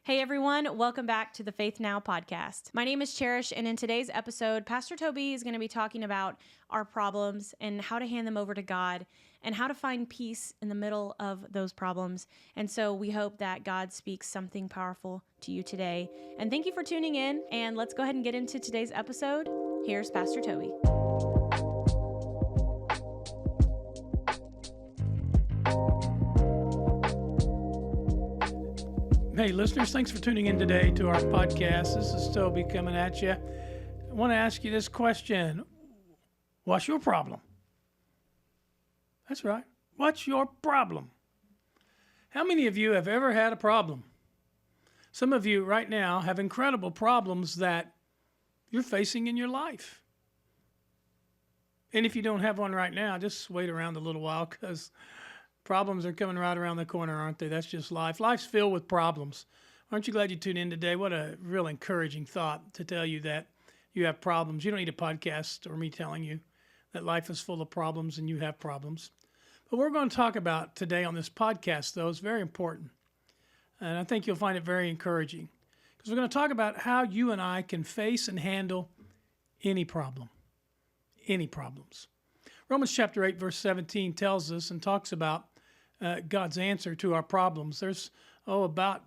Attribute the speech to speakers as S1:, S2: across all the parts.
S1: Hey everyone, welcome back to the Faith Now podcast. My name is Cherish, and in today's episode, Pastor Toby is going to be talking about our problems and how to hand them over to God and how to find peace in the middle of those problems. And so we hope that God speaks something powerful to you today. And thank you for tuning in, and let's go ahead and get into today's episode. Here's Pastor Toby.
S2: Hey, listeners, thanks for tuning in today to our podcast. This is Toby coming at you. I want to ask you this question. What's your problem? That's right. What's your problem? How many of you have ever had a problem? Some of you right now have incredible problems that you're facing in your life. And if you don't have one right now, just wait around a little while because problems are coming right around the corner, aren't they? That's just life. Life's filled with problems. Aren't you glad you tuned in today? What a real encouraging thought to tell you that you have problems. You don't need a podcast or me telling you that life is full of problems and you have problems. But what we're going to talk about today on this podcast, though, is very important. And I think you'll find it very encouraging because we're going to talk about how you and I can face and handle any problem, any problems. Romans chapter 8, verse 17 tells us and talks about God's answer to our problems. There's, about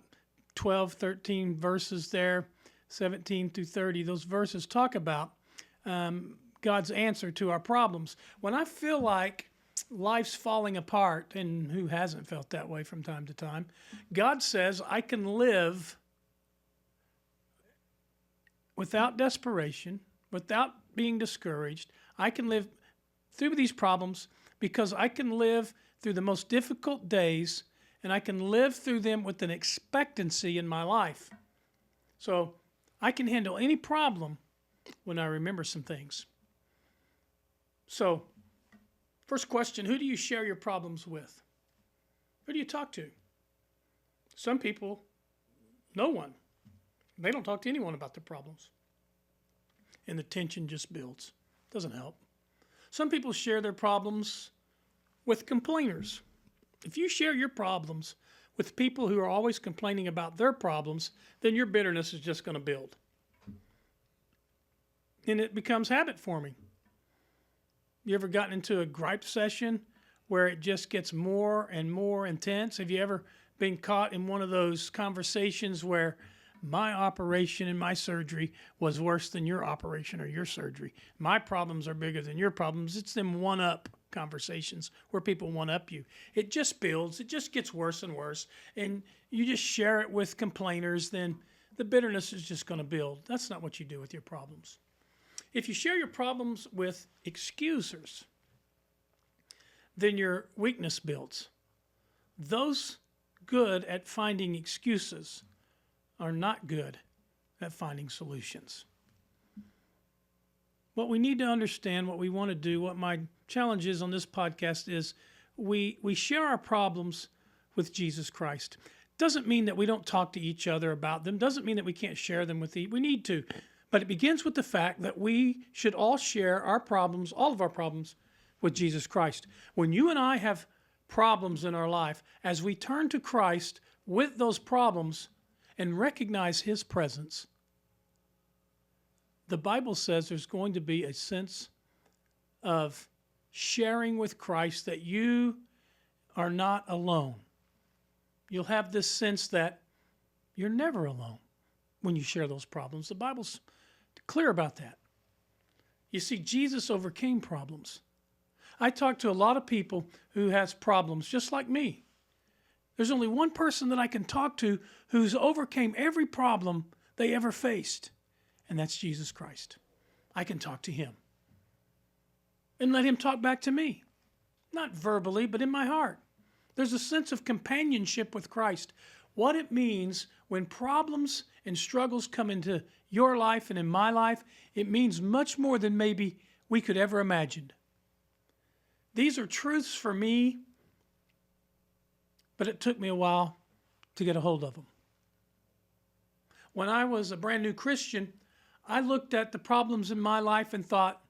S2: 12, 13 verses there, 17 through 30. Those verses talk about God's answer to our problems. When I feel like life's falling apart, and who hasn't felt that way from time to time, God says I can live without desperation, without being discouraged. I can live through these problems because I can live through the most difficult days and I can live through them with an expectancy in my life. So I can handle any problem when I remember some things. So, first question, who do you share your problems with? Who do you talk to? Some people, no one. They don't talk to anyone about their problems. And the tension just builds. Doesn't help. Some people share their problems with complainers. If you share your problems with people who are always complaining about their problems, then your bitterness is just going to build. And it becomes habit forming. You ever gotten into a gripe session where it just gets more and more intense? Have you ever been caught in one of those conversations where my operation and my surgery was worse than your operation or your surgery? My problems are bigger than your problems. It's them one-up conversations where people one-up you. It just builds. It just gets worse and worse. And you just share it with complainers, then the bitterness is just going to build. That's not what you do with your problems. If you share your problems with excusers, then your weakness builds. Those good at finding excuses are not good at finding solutions. What we need to understand, what we want to do, what my challenge is on this podcast is we share our problems with Jesus Christ. Doesn't mean that we don't talk to each other about them. Doesn't mean that we can't share them with we need to. But it begins with the fact that we should all share our problems, all of our problems, with Jesus Christ. When you and I have problems in our life, as we turn to Christ with those problems and recognize His presence, the Bible says there's going to be a sense of sharing with Christ that you are not alone. You'll have this sense that you're never alone when you share those problems. The Bible's clear about that. You see, Jesus overcame problems. I talk to a lot of people who has problems just like me. There's only one person that I can talk to who's overcame every problem they ever faced, and that's Jesus Christ. I can talk to Him and let Him talk back to me, not verbally, but in my heart. There's a sense of companionship with Christ. What it means when problems and struggles come into your life and in my life, it means much more than maybe we could ever imagine. These are truths for me, but it took me a while to get a hold of them. When I was a brand new Christian, I looked at the problems in my life and thought,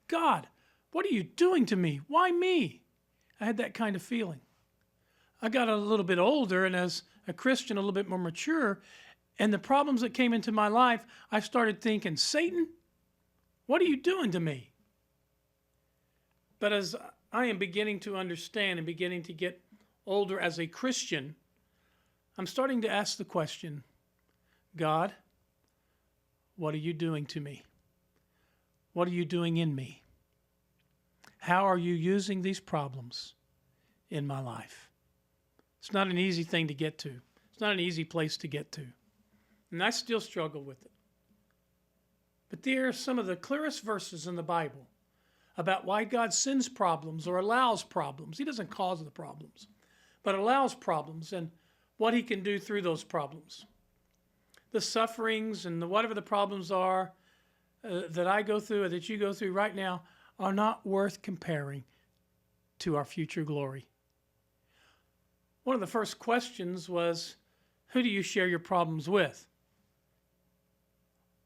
S2: God, what are you doing to me? Why me? I had that kind of feeling. I got a little bit older, and as a Christian, a little bit more mature, And the problems that came into my life, I started thinking, Satan, what are you doing to me? But as I am beginning to understand and beginning to get older as a Christian, I'm starting to ask the question, God, what are you doing to me? What are you doing in me? How are you using these problems in my life? It's not an easy thing to get to. It's not an easy place to get to. And I still struggle with it. But there are some of the clearest verses in the Bible about why God sends problems or allows problems. He doesn't cause the problems, but allows problems and what he can do through those problems. The sufferings and whatever the problems are that I go through or that you go through right now are not worth comparing to our future glory. One of the first questions was, who do you share your problems with?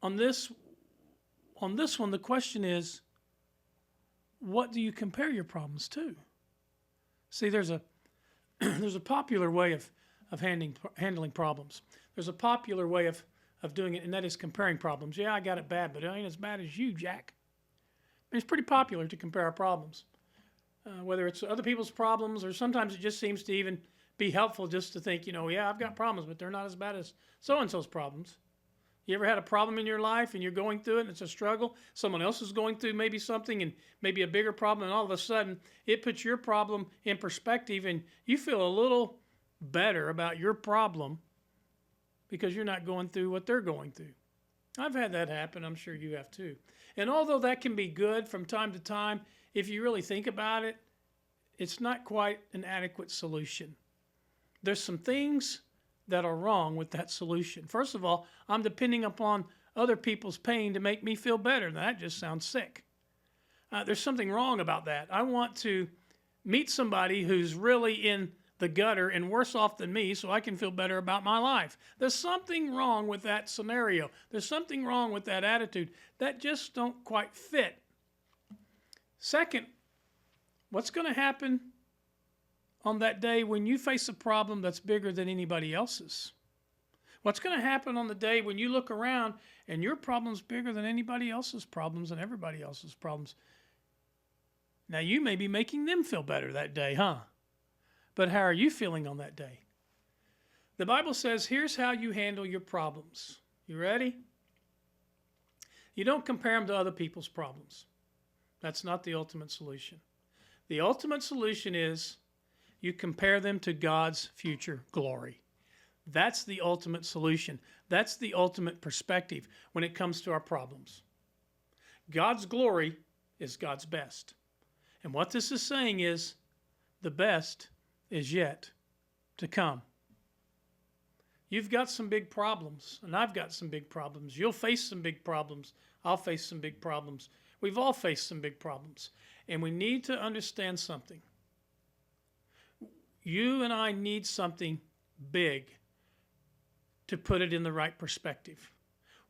S2: On this one, the question is, what do you compare your problems to? See, there's a popular way of handling problems. There's a popular way of doing it, and that is comparing problems. Yeah, I got it bad, but it ain't as bad as you, Jack. It's pretty popular to compare our problems, whether it's other people's problems or sometimes it just seems to even be helpful just to think, yeah, I've got problems, but they're not as bad as so-and-so's problems. You ever had a problem in your life and you're going through it and it's a struggle? Someone else is going through maybe something and maybe a bigger problem, and all of a sudden it puts your problem in perspective and you feel a little better about your problem because you're not going through what they're going through. I've had that happen. I'm sure you have too. And although that can be good from time to time, if you really think about it, it's not quite an adequate solution. There's some things that are wrong with that solution. First of all, I'm depending upon other people's pain to make me feel better. Now, that just sounds sick. There's something wrong about that. I want to meet somebody who's really in the gutter and worse off than me so I can feel better about my life. There's something wrong with that scenario. There's something wrong with that attitude. That just don't quite fit. Second, what's going to happen on that day when you face a problem that's bigger than anybody else's? What's going to happen on the day when you look around and your problem's bigger than anybody else's problems and everybody else's problems? Now, you may be making them feel better that day, huh? But how are you feeling on that day? The Bible says, here's how you handle your problems. You ready? You don't compare them to other people's problems. That's not the ultimate solution. The ultimate solution is you compare them to God's future glory. That's the ultimate solution. That's the ultimate perspective when it comes to our problems. God's glory is God's best. And what this is saying is the best is yet to come. You've got some big problems, and I've got some big problems. You'll face some big problems. I'll face some big problems. We've all faced some big problems. And we need to understand something. You and I need something big to put it in the right perspective.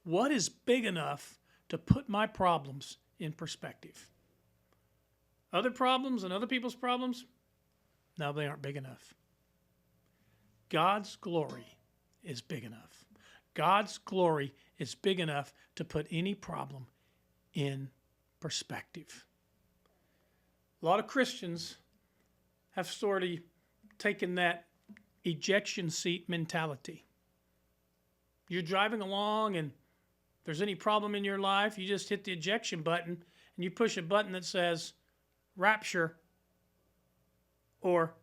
S2: What is big enough to put my problems in perspective? Other problems and other people's problems? No, they aren't big enough. God's glory is big enough. God's glory is big enough to put any problem in perspective. A lot of Christians have sort of taken that ejection seat mentality. You're driving along and if there's any problem in your life, you just hit the ejection button and you push a button that says rapture, or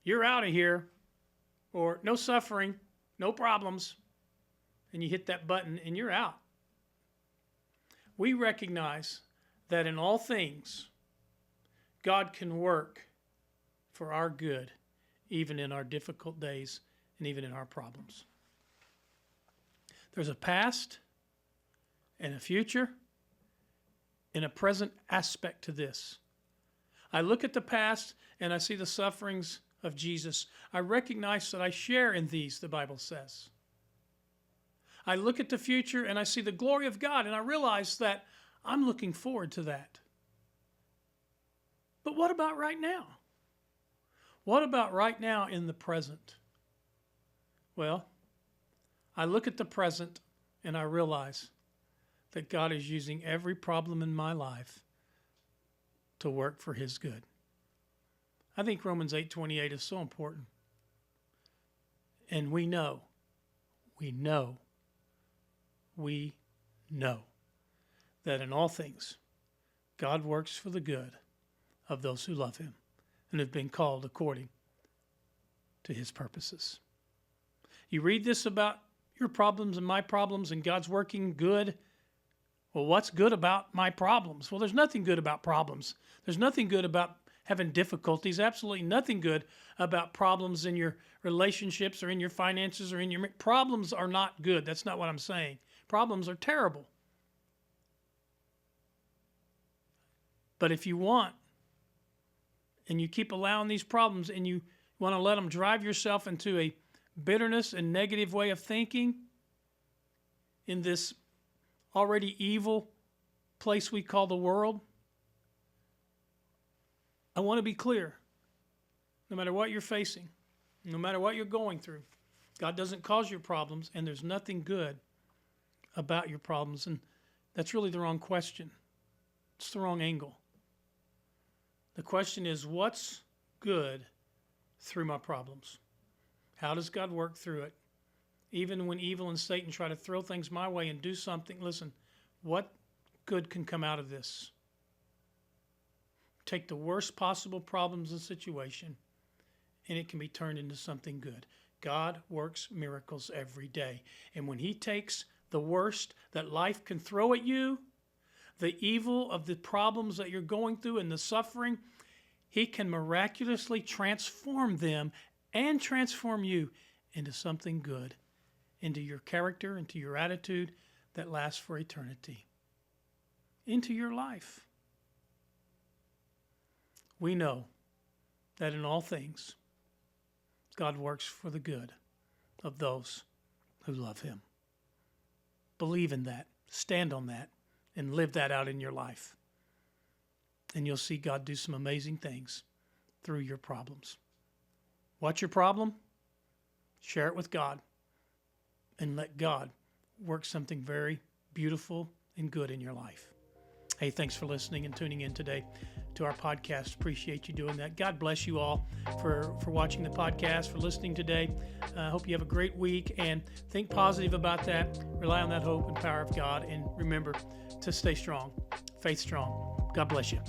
S2: you're out of here, or no suffering, no problems, and you hit that button and you're out. We recognize that in all things, God can work for our good, even in our difficult days and even in our problems. There's a past and a future and a present aspect to this. I look at the past and I see the sufferings of Jesus. I recognize that I share in these, the Bible says. I look at the future and I see the glory of God and I realize that I'm looking forward to that. But what about right now? What about right now in the present? Well, I look at the present and I realize that God is using every problem in my life to work for his good. I think Romans 8:28 is so important. And we know that in all things, God works for the good of those who love him and have been called according to his purposes. You read this about your problems and my problems and God's working good. Well, what's good about my problems? Well, there's nothing good about problems. There's nothing good about having difficulties. Absolutely nothing good about problems in your relationships or in your finances or in your... Problems are not good. That's not what I'm saying. Problems are terrible. But if you want, and you keep allowing these problems and you want to let them drive yourself into a bitterness and negative way of thinking in this already evil place we call the world, I want to be clear. No matter what you're facing, no matter what you're going through, God doesn't cause your problems, and there's nothing good about your problems. And that's really the wrong question. It's the wrong angle. The question is, what's good through my problems? How does God work through it? Even when evil and Satan try to throw things my way and do something, listen, what good can come out of this? Take the worst possible problems and situation, and it can be turned into something good. God works miracles every day. And when he takes the worst that life can throw at you, the evil of the problems that you're going through and the suffering, he can miraculously transform them and transform you into something good, into your character, into your attitude that lasts for eternity, into your life. We know that in all things, God works for the good of those who love him. Believe in that, stand on that, and live that out in your life. And you'll see God do some amazing things through your problems. What's your problem? Share it with God and let God work something very beautiful and good in your life. Hey, thanks for listening and tuning in today to our podcast. Appreciate you doing that. God bless you all for watching the podcast, for listening today. I hope you have a great week, and think positive about that. Rely on that hope and power of God, and remember to stay strong, faith strong. God bless you.